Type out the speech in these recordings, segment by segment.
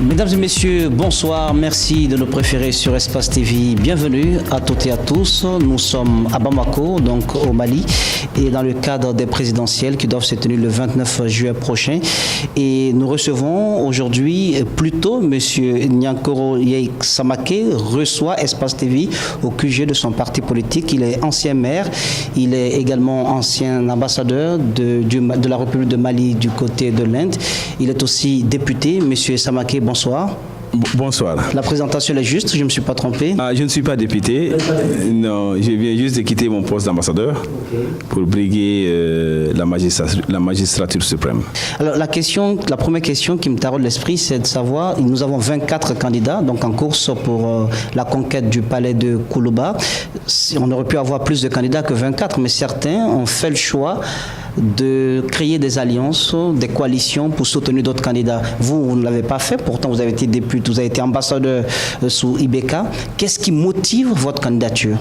Mesdames et messieurs, bonsoir. Merci de nous préférer sur Espace TV. Bienvenue à toutes et à tous. Nous sommes à Bamako, donc au Mali, et dans le cadre des présidentielles qui doivent se tenir le 29 juillet prochain. Et nous recevons aujourd'hui plutôt Monsieur Nyankoro Samake reçoit Espace TV au QG de son parti politique. Il est ancien maire, il est également ancien ambassadeur de la République de Mali du côté de l'Inde. Il est aussi député. Monsieur Samake, bonsoir. Bonsoir. La présentation est juste, je ne me suis pas trompé. Je ne suis pas député. Non, je viens juste de quitter mon poste d'ambassadeur pour briguer la magistrature suprême. Alors la première question qui me taraude l'esprit, c'est de savoir, nous avons 24 candidats donc en course pour la conquête du palais de Koulouba. On aurait pu avoir plus de candidats que 24, mais certains ont fait le choix de créer des alliances, des coalitions pour soutenir d'autres candidats. Vous ne l'avez pas fait, pourtant vous avez été député, vous avez été ambassadeur sous IBK. Qu'est-ce qui motive votre candidature?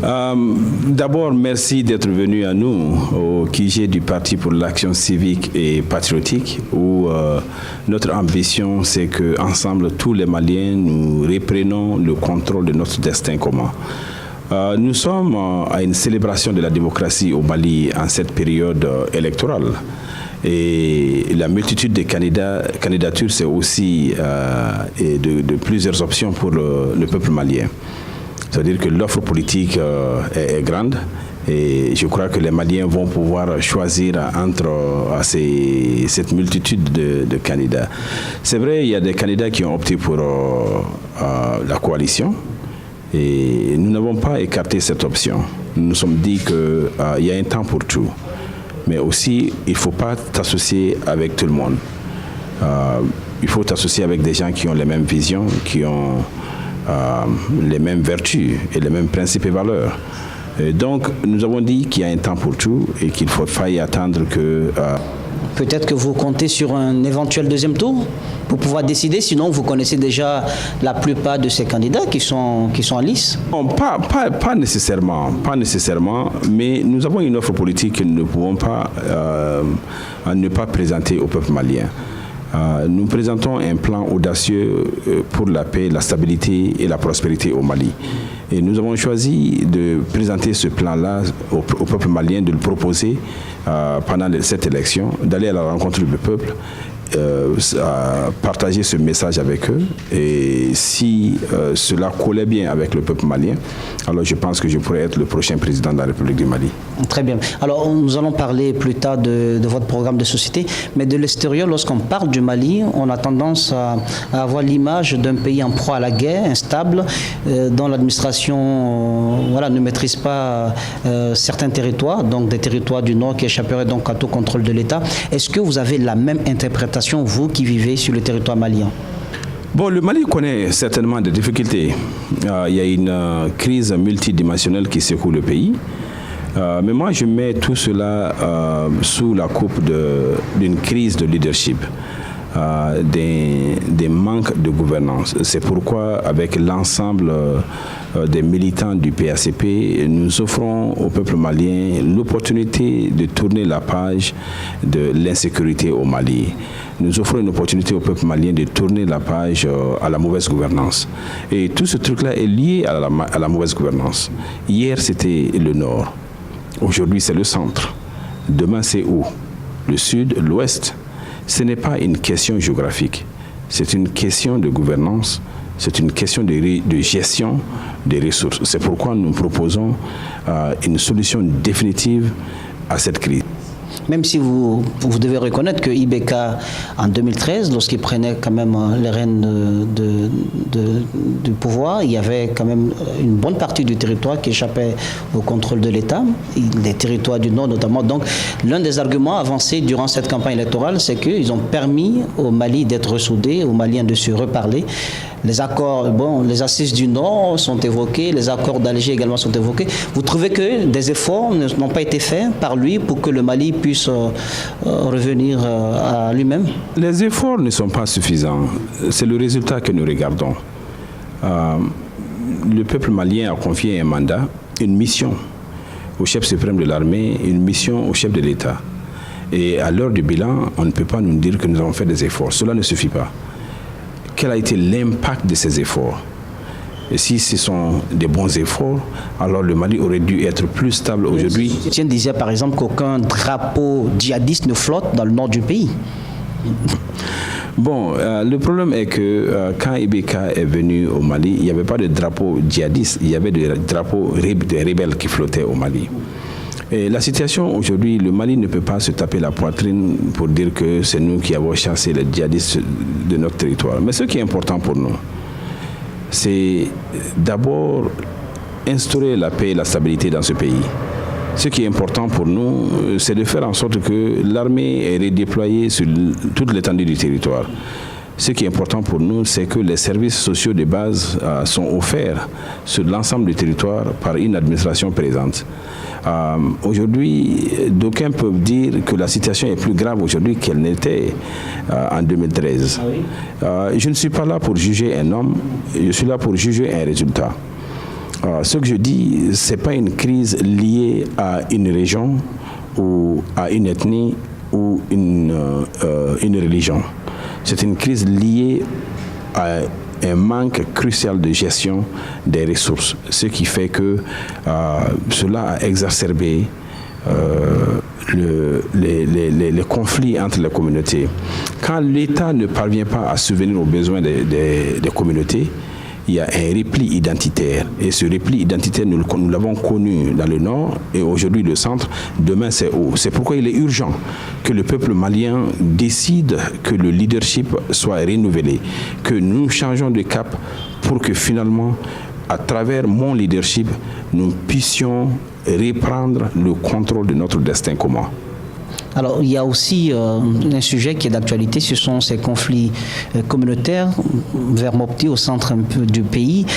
D'abord, merci d'être venu à nous, au QG du Parti pour l'action civique et patriotique, où notre ambition, c'est qu'ensemble, tous les Maliens, nous reprenons le contrôle de notre destin commun. Nous sommes à une célébration de la démocratie au Mali en cette période électorale. Et la multitude de candidatures, c'est aussi de plusieurs options pour le peuple malien. C'est-à-dire que l'offre politique est grande et je crois que les Maliens vont pouvoir choisir entre cette multitude de candidats. C'est vrai, il y a des candidats qui ont opté pour la coalition. Et nous n'avons pas écarté cette option. Nous nous sommes dit qu'il y a un temps pour tout. Mais aussi, il ne faut pas t'associer avec tout le monde. Il faut t'associer avec des gens qui ont les mêmes visions, qui ont les mêmes vertus et les mêmes principes et valeurs. Et donc, nous avons dit qu'il y a un temps pour tout et qu'il ne faut pas y attendre que... Peut-être que vous comptez sur un éventuel deuxième tour pour pouvoir décider, sinon vous connaissez déjà la plupart de ces candidats qui sont en lice. Non, pas nécessairement, mais nous avons une offre politique que nous ne pouvons pas ne pas présenter au peuple malien. Nous présentons un plan audacieux pour la paix, la stabilité et la prospérité au Mali. Et nous avons choisi de présenter ce plan-là au peuple malien, de le proposer pendant cette élection, d'aller à la rencontre du peuple, partager ce message avec eux. Et si cela collait bien avec le peuple malien, alors je pense que je pourrais être le prochain président de la République du Mali. Très bien. Alors nous allons parler plus tard de votre programme de société, mais de l'extérieur, lorsqu'on parle du Mali, on a tendance à avoir l'image d'un pays en proie à la guerre, instable, dont l'administration ne maîtrise pas certains territoires, donc des territoires du Nord qui échapperaient donc à tout contrôle de l'État. Est-ce que vous avez la même interprétation, vous qui vivez sur le territoire malien? Bon, le Mali connaît certainement des difficultés. Il y a une crise multidimensionnelle qui secoue le pays. Mais moi, je mets tout cela sous la coupe d'une crise de leadership, des manques de gouvernance. C'est pourquoi, avec l'ensemble des militants du PACP, nous offrons au peuple malien l'opportunité de tourner la page de l'insécurité au Mali. Nous offrons une opportunité au peuple malien de tourner la page à la mauvaise gouvernance. Et tout ce truc-là est lié à la mauvaise gouvernance. Hier, c'était le Nord. Aujourd'hui, c'est le centre. Demain, c'est où? Le Sud, l'Ouest. Ce n'est pas une question géographique. C'est une question de gouvernance. C'est une question de gestion des ressources. C'est pourquoi nous proposons une solution définitive à cette crise. Même si vous devez reconnaître que IBK, en 2013, lorsqu'il prenait quand même les rênes du pouvoir, il y avait quand même une bonne partie du territoire qui échappait au contrôle de l'État, les territoires du Nord notamment. Donc, l'un des arguments avancés durant cette campagne électorale, c'est qu'ils ont permis au Mali d'être ressoudé, aux Maliens de se reparler. Les accords, les assises du Nord sont évoqués, les accords d'Alger également sont évoqués. Vous trouvez que des efforts n'ont pas été faits par lui pour que le Mali puisse revenir à lui-même? Les efforts ne sont pas suffisants. C'est le résultat que nous regardons. Le peuple malien a confié un mandat, une mission au chef suprême de l'armée, une mission au chef de l'État. Et à l'heure du bilan, on ne peut pas nous dire que nous avons fait des efforts. Cela ne suffit pas. quel a été l'impact de ces efforts. Et si ce sont des bons efforts, alors le Mali aurait dû être plus stable aujourd'hui. Tiens disait par exemple qu'aucun drapeau djihadiste ne flotte dans le nord du pays. Bon, le problème est que quand Ibeka est venu au Mali, il n'y avait pas de drapeau djihadiste, il y avait des drapeaux des rebelles qui flottaient au Mali. Et la situation aujourd'hui, le Mali ne peut pas se taper la poitrine pour dire que c'est nous qui avons chassé les djihadistes de notre territoire. Mais ce qui est important pour nous, c'est d'abord instaurer la paix et la stabilité dans ce pays. Ce qui est important pour nous, c'est de faire en sorte que l'armée est redéployée sur toute l'étendue du territoire. Ce qui est important pour nous, c'est que les services sociaux de base sont offerts sur l'ensemble du territoire par une administration présente. Aujourd'hui, d'aucuns peuvent dire que la situation est plus grave aujourd'hui qu'elle n'était en 2013. Je ne suis pas là pour juger un homme, je suis là pour juger un résultat. Ce que je dis, ce n'est pas une crise liée à une région ou à une ethnie ou une religion. C'est une crise liée à un manque crucial de gestion des ressources, ce qui fait que cela a exacerbé les conflits entre les communautés. Quand l'État ne parvient pas à subvenir aux besoins des communautés, il y a un repli identitaire. Et ce repli identitaire, nous l'avons connu dans le nord et aujourd'hui le centre. Demain, c'est haut. C'est pourquoi il est urgent que le peuple malien décide que le leadership soit renouvelé, que nous changeons de cap pour que finalement, à travers mon leadership, nous puissions reprendre le contrôle de notre destin commun. Alors, il y a aussi un sujet qui est d'actualité, ce sont ces conflits communautaires vers Mopti, au centre un peu du pays.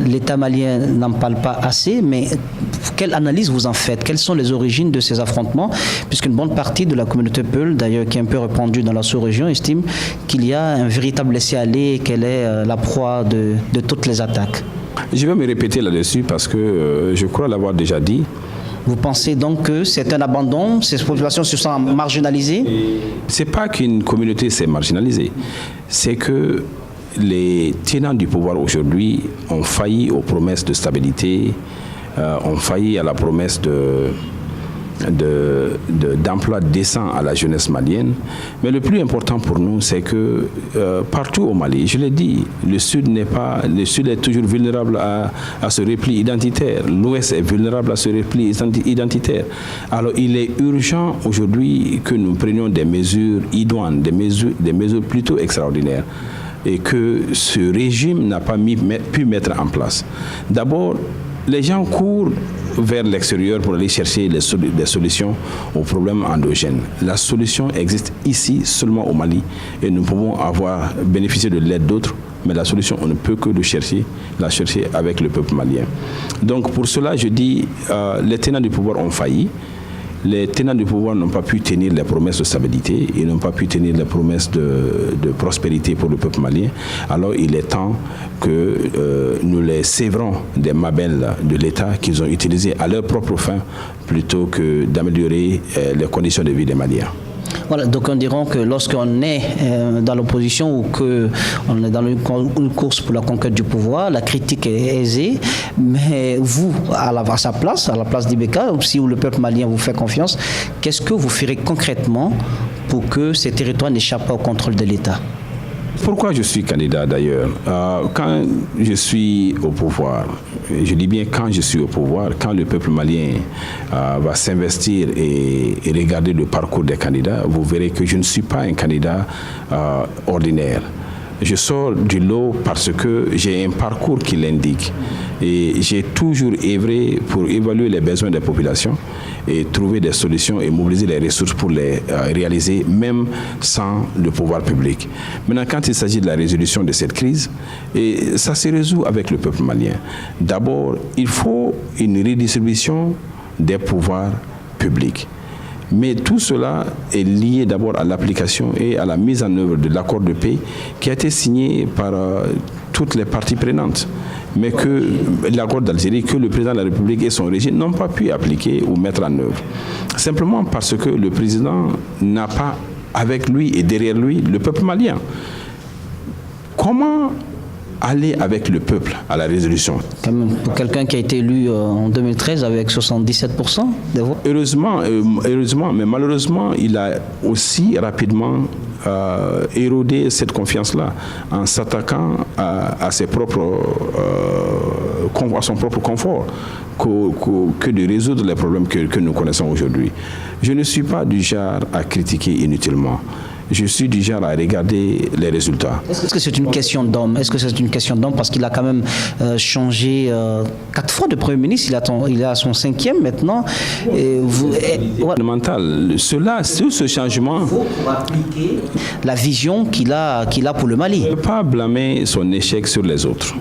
L'État malien n'en parle pas assez, mais quelle analyse vous en faites? Quelles sont les origines de ces affrontements? Puisqu'une bonne partie de la communauté Peul, d'ailleurs, qui est un peu répandue dans la sous-région, estime qu'il y a un véritable laisser-aller et qu'elle est la proie de toutes les attaques. Je vais me répéter là-dessus parce que je crois l'avoir déjà dit. Vous pensez donc que c'est un abandon, ces populations se sentent marginalisées? Ce n'est pas qu'une communauté s'est marginalisée, c'est que les tenants du pouvoir aujourd'hui ont failli aux promesses de stabilité, ont failli à la promesse d'emploi décent à la jeunesse malienne. Mais le plus important pour nous, c'est que partout au Mali, je l'ai dit, le Sud est toujours vulnérable à ce repli identitaire. L'Ouest est vulnérable à ce repli identitaire. Alors il est urgent aujourd'hui que nous prenions des mesures idoines, des mesures plutôt extraordinaires, et que ce régime n'a pas pu mettre en place. D'abord, les gens courent vers l'extérieur pour aller chercher des solutions aux problèmes endogènes. La solution existe ici, seulement au Mali, et nous pouvons avoir bénéficié de l'aide d'autres, mais la solution, on ne peut que la chercher avec le peuple malien. Donc pour cela, je dis, les tenants du pouvoir ont failli. Les tenants du pouvoir n'ont pas pu tenir les promesses de stabilité, ils n'ont pas pu tenir les promesses de prospérité pour le peuple malien. Alors il est temps que nous les sévrons des mabelles de l'État qu'ils ont utilisées à leur propre fin plutôt que d'améliorer les conditions de vie des Maliens. Voilà, donc on dirait que lorsqu'on est dans l'opposition ou qu'on est dans une course pour la conquête du pouvoir, la critique est aisée, mais vous, à sa place, à la place d'Ibeka, si le peuple malien vous fait confiance, qu'est-ce que vous ferez concrètement pour que ces territoires n'échappent pas au contrôle de l'État? Pourquoi je suis candidat d'ailleurs? Quand je suis au pouvoir, je dis bien quand je suis au pouvoir, quand le peuple malien va s'investir et regarder le parcours des candidats, vous verrez que je ne suis pas un candidat ordinaire. Je sors du lot parce que j'ai un parcours qui l'indique. Et j'ai toujours œuvré pour évaluer les besoins des populations et trouver des solutions et mobiliser les ressources pour les réaliser, même sans le pouvoir public. Maintenant, quand il s'agit de la résolution de cette crise, et ça se résout avec le peuple malien. D'abord, il faut une redistribution des pouvoirs publics. Mais tout cela est lié d'abord à l'application et à la mise en œuvre de l'accord de paix qui a été signé par toutes les parties prenantes. Mais que l'accord d'Algérie, que le président de la République et son régime n'ont pas pu appliquer ou mettre en œuvre. Simplement parce que le président n'a pas avec lui et derrière lui le peuple malien. comment aller avec le peuple à la résolution? Quand même, pour quelqu'un qui a été élu en 2013 avec 77% des voix. Heureusement, mais malheureusement, il a aussi rapidement érodé cette confiance-là en s'attaquant à son propre confort que de résoudre les problèmes que nous connaissons aujourd'hui. Je ne suis pas du genre à critiquer inutilement. Je suis du genre à regarder les résultats. Est-ce que c'est une question d'homme? Est-ce que c'est une question d'homme parce qu'il a quand même changé 4 fois de Premier ministre, il est à son 5e maintenant. Ce changement... Pour appliquer la vision qu'il a pour le Mali. Il ne peut pas blâmer son échec sur les autres.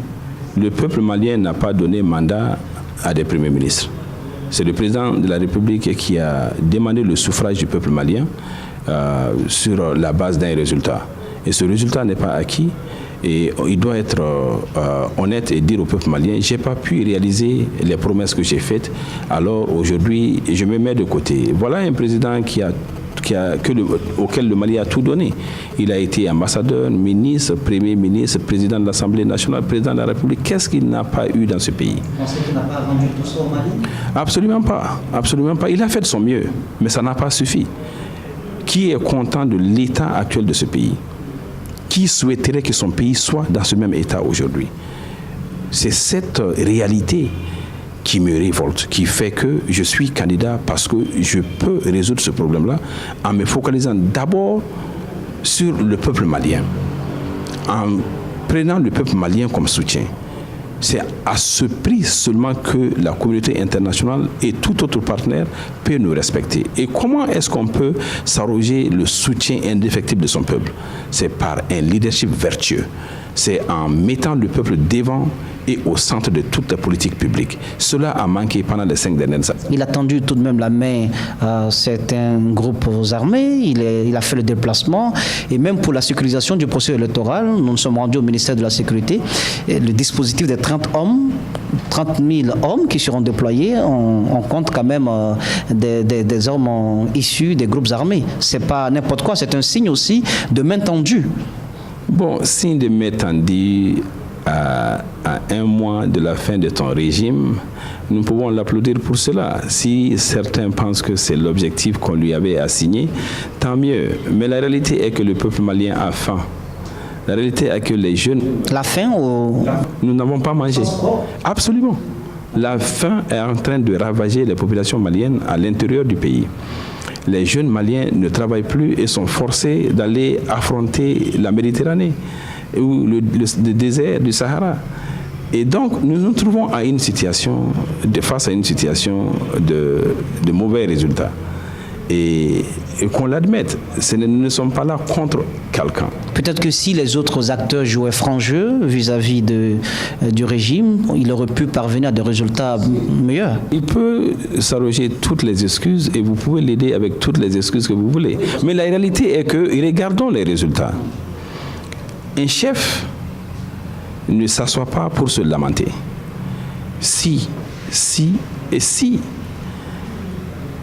Le peuple malien n'a pas donné mandat à des premiers ministres. C'est le président de la République qui a demandé le suffrage du peuple malien sur la base d'un résultat. Et ce résultat n'est pas acquis et il doit être honnête et dire au peuple malien, j'ai pas pu réaliser les promesses que j'ai faites, alors aujourd'hui je me mets de côté. Voilà un président auquel le Mali a tout donné. Il a été ambassadeur, ministre, premier ministre, président de l'Assemblée nationale, président de la République. Qu'est-ce qu'il n'a pas eu dans ce pays? Vous pensez qu'il n'a pas rendu tout ça au Mali? Absolument pas. Absolument pas. Il a fait de son mieux, mais ça n'a pas suffi. Qui est content de l'état actuel de ce pays? Qui souhaiterait que son pays soit dans ce même état aujourd'hui? C'est cette réalité qui me révolte, qui fait que je suis candidat parce que je peux résoudre ce problème-là en me focalisant d'abord sur le peuple malien, en prenant le peuple malien comme soutien. C'est à ce prix seulement que la communauté internationale et tout autre partenaire peut nous respecter. Et comment est-ce qu'on peut s'arroger le soutien indéfectible de son peuple? C'est par un leadership vertueux. C'est en mettant le peuple devant et au centre de toute la politique publique. Cela a manqué pendant les 5 dernières années. Il a tendu tout de même la main à certains groupes armés, il a fait le déplacement, et même pour la sécurisation du processus électoral, nous nous sommes rendus au ministère de la Sécurité, et le dispositif des 30 000 hommes qui seront déployés, on compte quand même des hommes issus des groupes armés. C'est pas n'importe quoi, c'est un signe aussi de main tendue. Bon, signe de main tendue à 1 mois de la fin de ton régime, nous pouvons l'applaudir pour cela. Si certains pensent que c'est l'objectif qu'on lui avait assigné, tant mieux. Mais la réalité est que le peuple malien a faim. La réalité est que les jeunes... La faim ou... Nous n'avons pas mangé. Absolument. La faim est en train de ravager les populations maliennes à l'intérieur du pays. Les jeunes maliens ne travaillent plus et sont forcés d'aller affronter la Méditerranée ou le désert du Sahara. Et donc, nous nous trouvons face à une situation de mauvais résultats. Et qu'on l'admette, nous ne sommes pas là contre quelqu'un. Peut-être que si les autres acteurs jouaient franc jeu vis-à-vis du régime, il aurait pu parvenir à des résultats meilleurs. Il peut s'arroger toutes les excuses et vous pouvez l'aider avec toutes les excuses que vous voulez. Mais la réalité est que, regardons les résultats. Un chef ne s'assoit pas pour se lamenter. Si.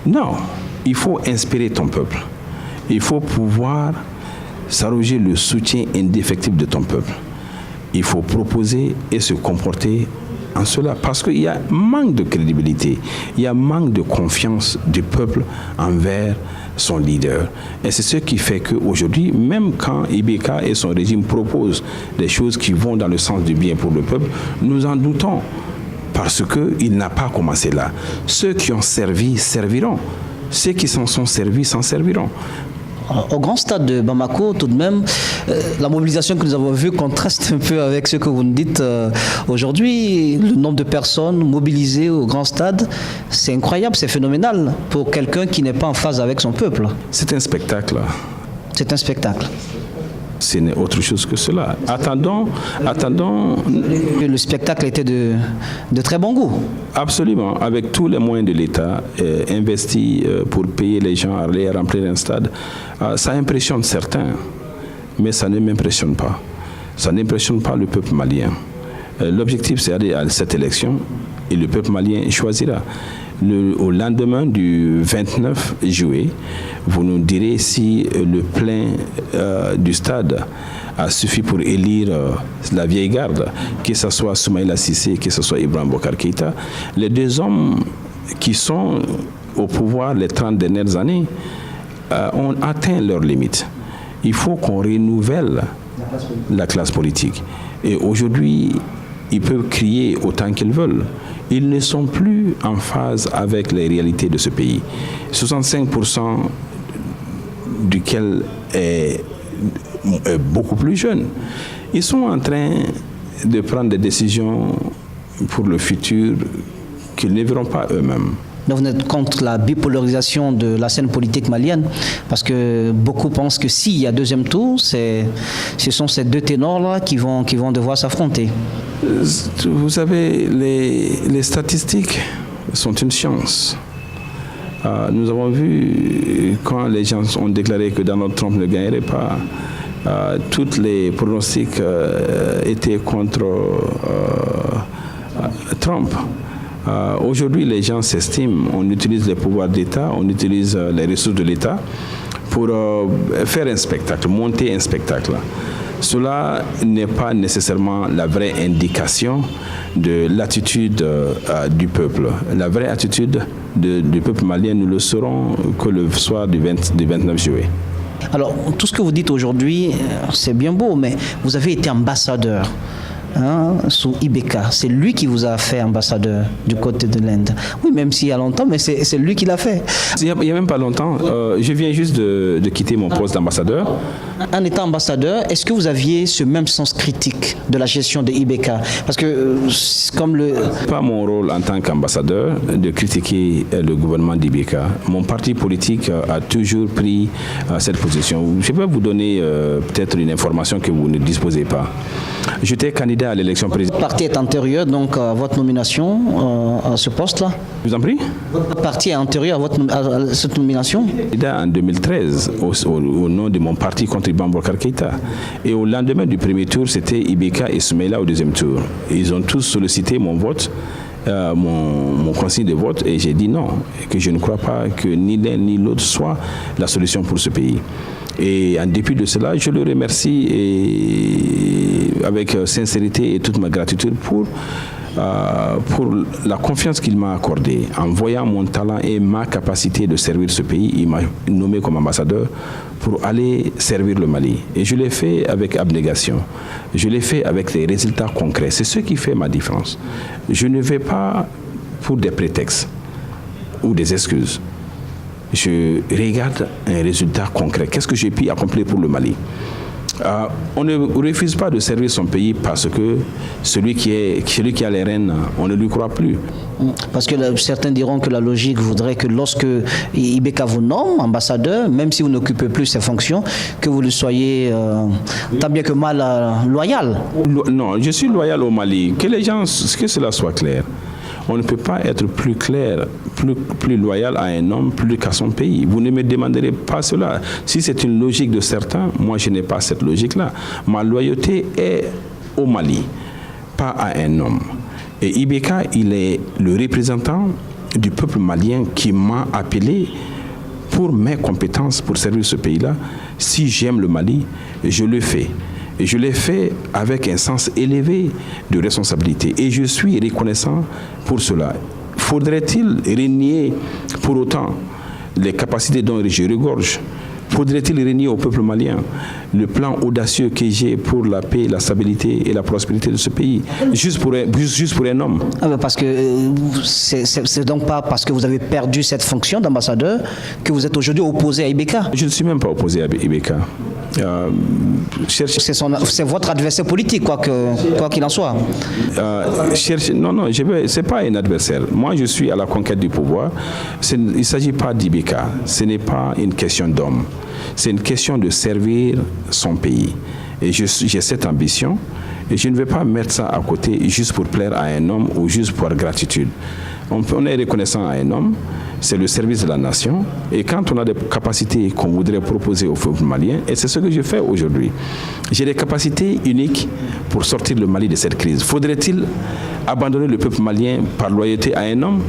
Non, il faut inspirer ton peuple. Il faut pouvoir s'arroger le soutien indéfectible de ton peuple. Il faut proposer et se comporter en cela. Parce qu'il y a manque de crédibilité, il y a manque de confiance du peuple envers son leader. Et c'est ce qui fait qu'aujourd'hui, même quand IBK et son régime proposent des choses qui vont dans le sens du bien pour le peuple, nous en doutons. Parce qu'il n'a pas commencé là. Ceux qui ont servi, serviront. Ceux qui s'en sont servis, s'en serviront. Au grand stade de Bamako, tout de même, la mobilisation que nous avons vue contraste un peu avec ce que vous nous dites aujourd'hui. Le nombre de personnes mobilisées au grand stade, c'est incroyable, c'est phénoménal pour quelqu'un qui n'est pas en phase avec son peuple. C'est un spectacle. C'est un spectacle. Ce n'est autre chose que cela. Attendons. Le spectacle était de très bon goût. Absolument. Avec tous les moyens de l'État investis pour payer les gens à aller remplir un stade, ça impressionne certains, mais ça ne m'impressionne pas. Ça n'impressionne pas le peuple malien. L'objectif, c'est d'aller à cette élection et le peuple malien choisira. au lendemain du 29 juillet, vous nous direz si le plein du stade a suffi pour élire la vieille garde, que ce soit Soumaïla Cissé, que ce soit Ibrahim Boubacar Keïta. Les deux hommes qui sont au pouvoir les 30 dernières années ont atteint leurs limites. Il faut qu'on renouvelle la classe politique. Et aujourd'hui, ils peuvent crier autant qu'ils veulent. Ils ne sont plus en phase avec les réalités de ce pays. 65% duquel est beaucoup plus jeune. Ils sont en train de prendre des décisions pour le futur qu'ils ne verront pas eux-mêmes. Donc vous êtes contre la bipolarisation de la scène politique malienne, parce que beaucoup pensent que s'il y a deuxième tour, ce sont ces deux ténors-là qui vont devoir s'affronter. Vous savez, les statistiques sont une science. Nous avons vu quand les gens ont déclaré que Donald Trump ne gagnerait pas, tous les pronostics étaient contre Trump. Aujourd'hui, les gens s'estiment, on utilise les pouvoirs d'État, on utilise les ressources de l'État pour faire un spectacle, monter un spectacle. Cela n'est pas nécessairement la vraie indication de l'attitude du peuple. La vraie attitude du peuple malien, nous le saurons que le soir du 29 juillet. Alors, tout ce que vous dites aujourd'hui, c'est bien beau, mais vous avez été ambassadeur. Sous Ibeka. C'est lui qui vous a fait ambassadeur du côté de l'Inde. Oui, même s'il y a longtemps, mais c'est lui qui l'a fait. Il n'y a même pas longtemps. Je viens juste de quitter mon poste d'ambassadeur. En étant ambassadeur, est-ce que vous aviez ce même sens critique de la gestion de Ibeka? Parce que comme le... Pas mon rôle en tant qu'ambassadeur de critiquer le gouvernement d'Ibeka. Mon parti politique a toujours pris cette position. Je peux vous donner peut-être une information que vous ne disposez pas. J'étais candidat à l'élection présidentielle. Votre parti est antérieur donc à votre nomination à ce poste-là? Je vous en prie. Votre parti est antérieur à cette nomination? Candidat en 2013 au nom de mon parti contre Ibrahim Boubacar Keïta. Et au lendemain du premier tour, c'était Ibeka et Soumaïla au deuxième tour. Et ils ont tous sollicité mon vote. Mon consigne de vote, et j'ai dit non, que je ne crois pas que ni l'un ni l'autre soit la solution pour ce pays. Et en dépit de cela, je le remercie et avec sincérité et toute ma gratitude pour la confiance qu'il m'a accordée. En voyant mon talent et ma capacité de servir ce pays, il m'a nommé comme ambassadeur pour aller servir le Mali. Et je l'ai fait avec abnégation. Je l'ai fait avec des résultats concrets. C'est ce qui fait ma différence. Je ne vais pas pour des prétextes ou des excuses. Je regarde un résultat concret. Qu'est-ce que j'ai pu accomplir pour le Mali? On ne refuse pas de servir son pays parce que celui qui a les rênes, on ne lui croit plus. Parce que certains diront que la logique voudrait que lorsque Ibeka vous nomme ambassadeur, même si vous n'occupez plus ses fonctions, que vous le soyez tant bien que mal loyal. Non, je suis loyal au Mali. Que cela soit clair. On ne peut pas être plus clair, plus loyal à un homme plus qu'à son pays. Vous ne me demanderez pas cela. Si c'est une logique de certains, moi je n'ai pas cette logique-là. Ma loyauté est au Mali, pas à un homme. Et Ibeka, il est le représentant du peuple malien qui m'a appelé pour mes compétences pour servir ce pays-là. Si j'aime le Mali, je le fais. Et je l'ai fait avec un sens élevé de responsabilité. Et je suis reconnaissant pour cela. Faudrait-il renier pour autant les capacités dont je regorge? Faudrait-il renier au peuple malien le plan audacieux que j'ai pour la paix, la stabilité et la prospérité de ce pays, juste pour un homme? Parce que c'est donc pas parce que vous avez perdu cette fonction d'ambassadeur que vous êtes aujourd'hui opposé à Ibeka? Je ne suis même pas opposé à Ibeka. C'est votre adversaire politique, quoi qu'il en soit. Non, c'est pas un adversaire. Moi, je suis à la conquête du pouvoir. Il ne s'agit pas d'Ibeka. Ce n'est pas une question d'homme. C'est une question de servir son pays. Et j'ai cette ambition. Et je ne vais pas mettre ça à côté juste pour plaire à un homme ou juste pour gratitude. On est reconnaissant à un homme. c'est le service de la nation. Et quand on a des capacités qu'on voudrait proposer au peuple malien, et c'est ce que je fais aujourd'hui, j'ai des capacités uniques pour sortir le Mali de cette crise. Faudrait-il abandonner le peuple malien par loyauté à un homme?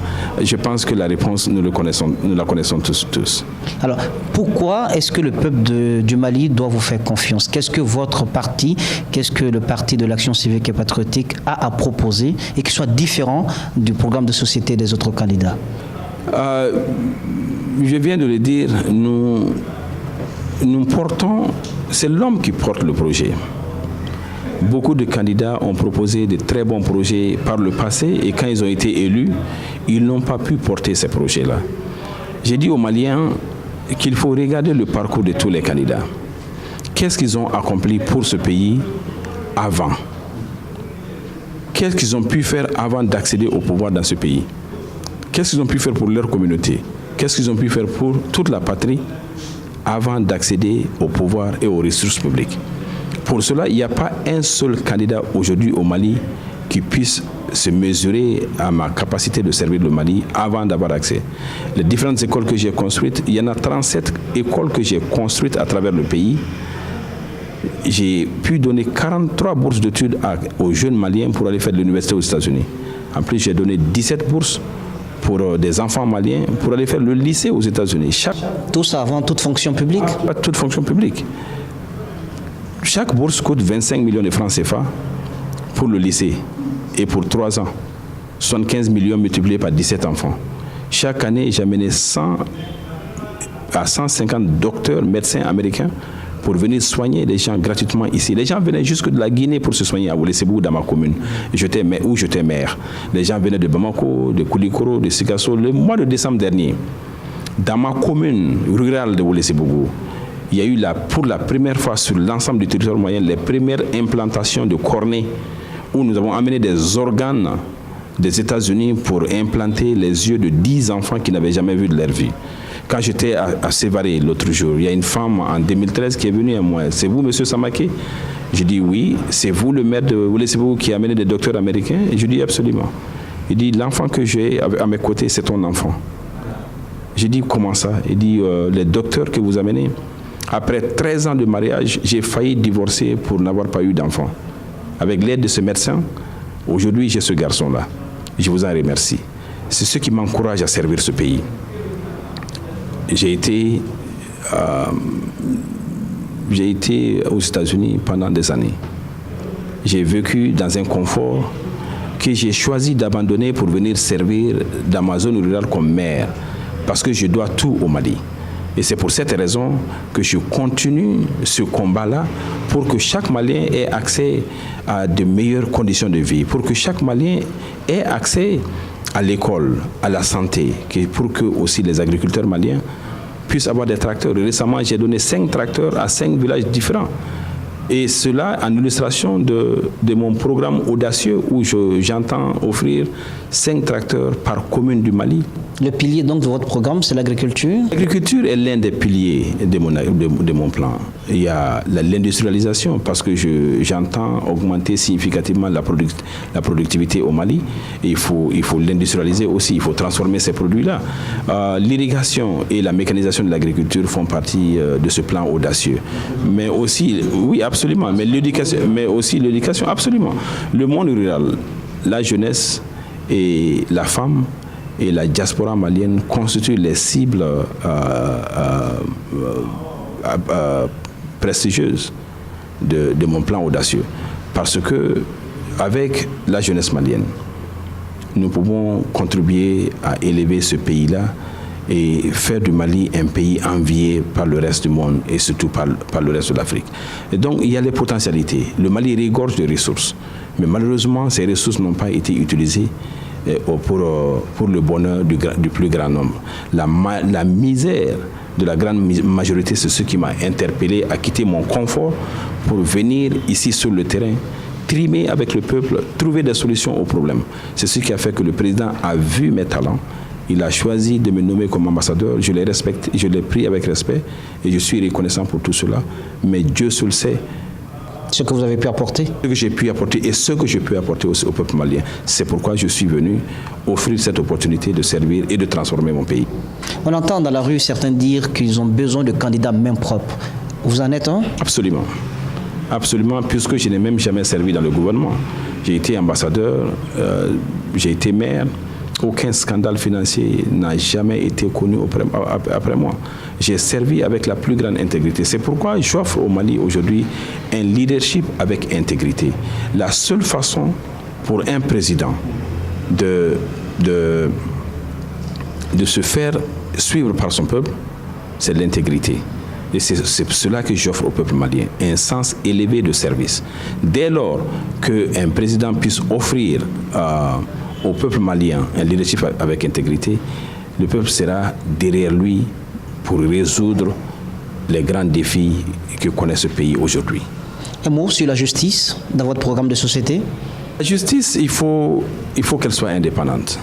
Je pense que la réponse, nous la connaissons tous. Alors, pourquoi est-ce que le peuple du Mali doit vous faire confiance? Qu'est-ce que votre parti, qu'est-ce que le Parti de l'Action civique et patriotique a à proposer et qui soit différent du programme de société des autres candidats? Je viens de le dire, nous portons, c'est l'homme qui porte le projet. Beaucoup de candidats ont proposé de très bons projets par le passé et quand ils ont été élus, ils n'ont pas pu porter ces projets-là. J'ai dit aux Maliens qu'il faut regarder le parcours de tous les candidats. Qu'est-ce qu'ils ont accompli pour ce pays avant? Qu'est-ce qu'ils ont pu faire avant d'accéder au pouvoir dans ce pays? Qu'est-ce qu'ils ont pu faire pour leur communauté? Qu'est-ce qu'ils ont pu faire pour toute la patrie avant d'accéder au pouvoir et aux ressources publiques? Pour cela, il n'y a pas un seul candidat aujourd'hui au Mali qui puisse se mesurer à ma capacité de servir le Mali avant d'avoir accès. Les différentes écoles que j'ai construites, il y en a 37 écoles que j'ai construites à travers le pays. J'ai pu donner 43 bourses d'études aux jeunes Maliens pour aller faire de l'université aux États-Unis. En plus, j'ai donné 17 bourses pour des enfants maliens pour aller faire le lycée aux États-Unis. Tout ça avant toute fonction publique? Pas toute fonction publique. Chaque bourse coûte 25 millions de francs CFA pour le lycée et pour 3 ans. 75 millions multipliés par 17 enfants. Chaque année, j'ai amené 100 à 150 docteurs, médecins américains pour venir soigner les gens gratuitement ici. Les gens venaient jusque de la Guinée pour se soigner à Ouelessebou, dans ma commune, où j'étais maire. Les gens venaient de Bamako, de Koulikoro, de Sikasso. Le mois de décembre dernier, dans ma commune rurale de Ouelessebou, il y a eu pour la première fois sur l'ensemble du territoire moyen les premières implantations de cornées où nous avons amené des organes des États-Unis pour implanter les yeux de 10 enfants qui n'avaient jamais vu de leur vie. Quand j'étais à Sévaré l'autre jour, il y a une femme en 2013 qui est venue à moi. C'est vous, monsieur Samake? J'ai dit oui. C'est vous, le maire de Ouelessebou, qui a amené des docteurs américains? Et je dis absolument. Il dit l'enfant que j'ai à mes côtés, c'est ton enfant. J'ai dit comment ça? Il dit les docteurs que vous amenez. Après 13 ans de mariage, j'ai failli divorcer pour n'avoir pas eu d'enfant. Avec l'aide de ce médecin, aujourd'hui j'ai ce garçon-là. Je vous en remercie. C'est ce qui m'encourage à servir ce pays. J'ai été aux États-Unis pendant des années. J'ai vécu dans un confort que j'ai choisi d'abandonner pour venir servir dans ma zone rurale comme maire, parce que je dois tout au Mali. Et c'est pour cette raison que je continue ce combat-là pour que chaque Malien ait accès à de meilleures conditions de vie, pour que chaque Malien ait accès à l'école, à la santé, pour que aussi les agriculteurs maliens puissent avoir des tracteurs. Récemment, j'ai donné 5 tracteurs à 5 villages différents. Et cela en illustration de mon programme audacieux où j'entends offrir 5 tracteurs par commune du Mali. Le pilier donc de votre programme, c'est l'agriculture? L'agriculture est l'un des piliers de mon plan. Il y a l'industrialisation parce que j'entends augmenter significativement la productivité au Mali. Et il faut l'industrialiser aussi, il faut transformer ces produits-là. L'irrigation et la mécanisation de l'agriculture font partie de ce plan audacieux. Mais aussi, oui, absolument, mais aussi l'éducation, absolument. Le monde rural, la jeunesse et la femme et la diaspora malienne constituent les cibles prestigieuses de mon plan audacieux. Parce que avec la jeunesse malienne, nous pouvons contribuer à élever ce pays-là et faire du Mali un pays envié par le reste du monde et surtout par le reste de l'Afrique. Et donc, il y a les potentialités. Le Mali regorge de ressources. Mais malheureusement, ces ressources n'ont pas été utilisées pour le bonheur du plus grand nombre. La misère de la grande majorité, c'est ce qui m'a interpellé à quitter mon confort pour venir ici sur le terrain, trimer avec le peuple, trouver des solutions aux problèmes. C'est ce qui a fait que le président a vu mes talents. Il a choisi de me nommer comme ambassadeur. Je l'ai respecté, je l'ai pris avec respect et je suis reconnaissant pour tout cela. Mais Dieu seul sait Ce que vous avez pu apporter. Ce que j'ai pu apporter et ce que je peux apporter aussi au peuple malien. C'est pourquoi je suis venu offrir cette opportunité de servir et de transformer mon pays. On entend dans la rue certains dire qu'ils ont besoin de candidats main propre. Vous en êtes un? Absolument. Absolument, puisque je n'ai même jamais servi dans le gouvernement. J'ai été ambassadeur, j'ai été maire. Aucun scandale financier n'a jamais été connu après moi. J'ai servi avec la plus grande intégrité. C'est pourquoi j'offre au Mali aujourd'hui un leadership avec intégrité. La seule façon pour un président de se faire suivre par son peuple, c'est l'intégrité. Et c'est cela que j'offre au peuple malien, un sens élevé de service. Dès lors qu'un président puisse offrir au peuple malien un leadership avec intégrité, le peuple sera derrière lui pour résoudre les grands défis que connaît ce pays aujourd'hui. Un mot sur la justice dans votre programme de société? La justice, il faut qu'elle soit indépendante.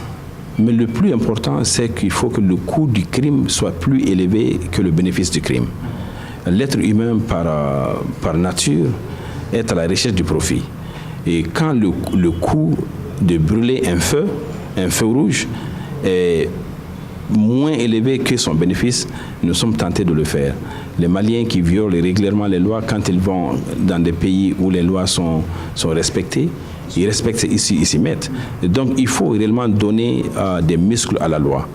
Mais le plus important, c'est qu'il faut que le coût du crime soit plus élevé que le bénéfice du crime. L'être humain, par nature, est à la recherche du profit. Et quand le coût de brûler un feu rouge, est moins élevé que son bénéfice, nous sommes tentés de le faire. Les Maliens qui violent régulièrement les lois, quand ils vont dans des pays où les lois sont respectées, ils respectent, ils s'y mettent. Donc il faut réellement donner des muscles à la loi.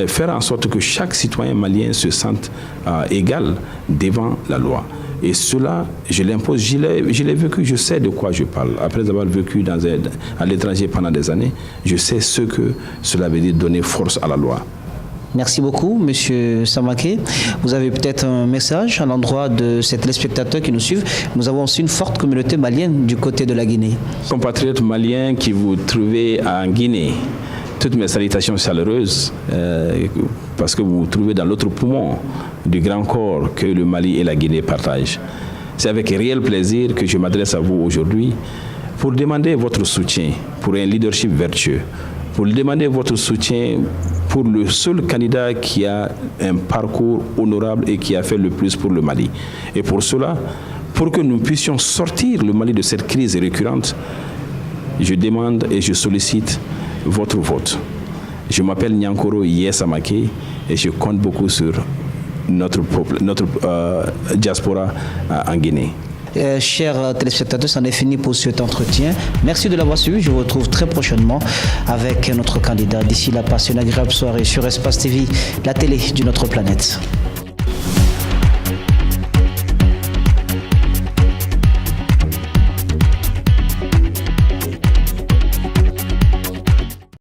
Faire en sorte que chaque citoyen malien se sente égal devant la loi. Et cela, je l'impose, je l'ai vécu, je sais de quoi je parle. Après avoir vécu à l'étranger pendant des années, je sais ce que cela veut dire donner force à la loi. Merci beaucoup, Monsieur Samaké. Vous avez peut-être un message à l'endroit de ces téléspectateurs qui nous suivent. Nous avons aussi une forte communauté malienne du côté de la Guinée. Compatriotes maliens qui vous trouvez en Guinée, toutes mes salutations chaleureuses, parce que vous vous trouvez dans l'autre poumon du grand corps que le Mali et la Guinée partagent. C'est avec réel plaisir que je m'adresse à vous aujourd'hui pour demander votre soutien pour un leadership vertueux, pour demander votre soutien pour le seul candidat qui a un parcours honorable et qui a fait le plus pour le Mali. Et pour cela, pour que nous puissions sortir le Mali de cette crise récurrente, je demande et je sollicite votre vote. Je m'appelle Nyankoro Yesamaké et je compte beaucoup sur notre diaspora en Guinée. Chers téléspectateurs, c'en est fini pour cet entretien. Merci de l'avoir suivi. Je vous retrouve très prochainement avec notre candidat. D'ici là, passez une agréable soirée sur Espace TV, la télé d'une autre planète.